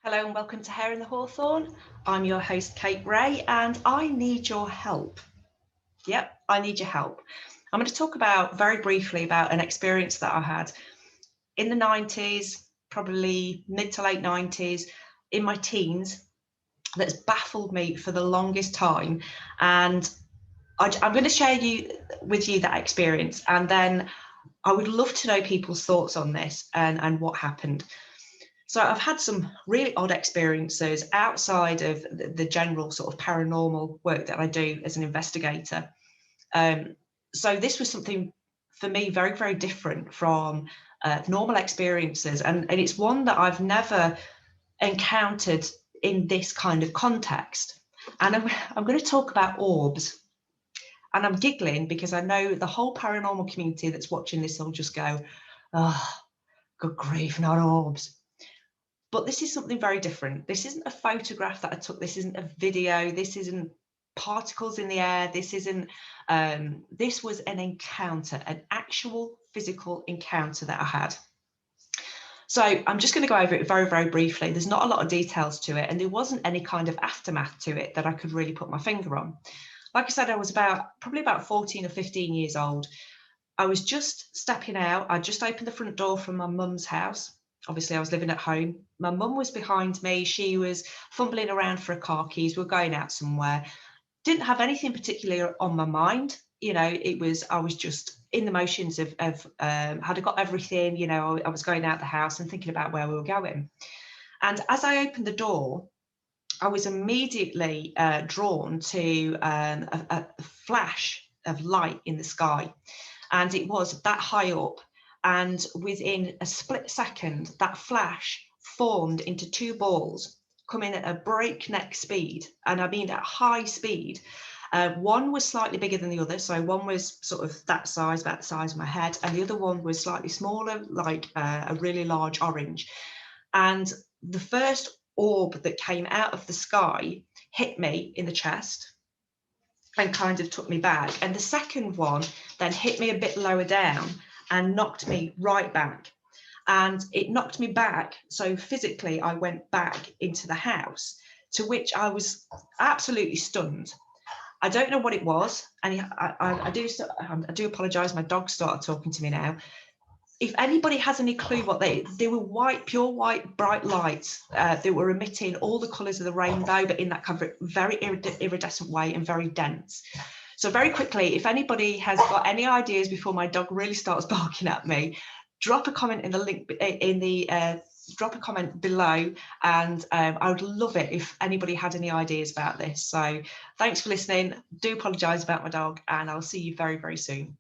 Hello and welcome to Hair in the Hawthorn. I'm your host, Kate Ray, and I need your help. Yep, I need your help. I'm going to talk very briefly about an experience that I had in the 90s, probably mid to late 90s, in my teens, that's baffled me for the longest time. And I'm going to share with you that experience, and then I would love to know people's thoughts on this and what happened. So I've had some really odd experiences outside of the general sort of paranormal work that I do as an investigator. So this was something for me very, very different from normal experiences. And it's one that I've never encountered in this kind of context. And I'm going to talk about orbs. And I'm giggling because I know the whole paranormal community that's watching this will just go, oh, good grief, not orbs. But this is something very different. This isn't a photograph that I took. This isn't a video. This isn't particles in the air. This isn't, this was an encounter, an actual physical encounter that I had. So I'm just going to go over it very, very briefly. There's not a lot of details to it, and there wasn't any kind of aftermath to it that I could really put my finger on. Like I said, I was probably about 14 or 15 years old. I was just stepping out. I just opened the front door from my mum's house. Obviously, I was living at home. My mum was behind me. She was fumbling around for her car keys. We were going out somewhere. Didn't have anything particularly on my mind. I was just in the motions of had I got everything, I was going out the house and thinking about where we were going. And as I opened the door, I was immediately drawn to a flash of light in the sky. And it was that high up. And within a split second, that flash formed into two balls coming at a breakneck speed. And I mean at high speed. One was slightly bigger than the other. So one was sort of that size, about the size of my head. And the other one was slightly smaller, like a really large orange. And the first orb that came out of the sky hit me in the chest and kind of took me back. And the second one then hit me a bit lower down and knocked me right back. And it knocked me back. So physically, I went back into the house, to which I was absolutely stunned. I don't know what it was. And I do apologise. My dog started talking to me now. If anybody has any clue what they were white, pure white, bright lights that were emitting all the colours of the rainbow, but in that kind of very iridescent way and very dense. So very quickly, if anybody has got any ideas before my dog really starts barking at me, drop a comment in the link in the drop a comment below, and I would love it if anybody had any ideas about this. So thanks for listening. Do apologise about my dog, and I'll see you very, very soon.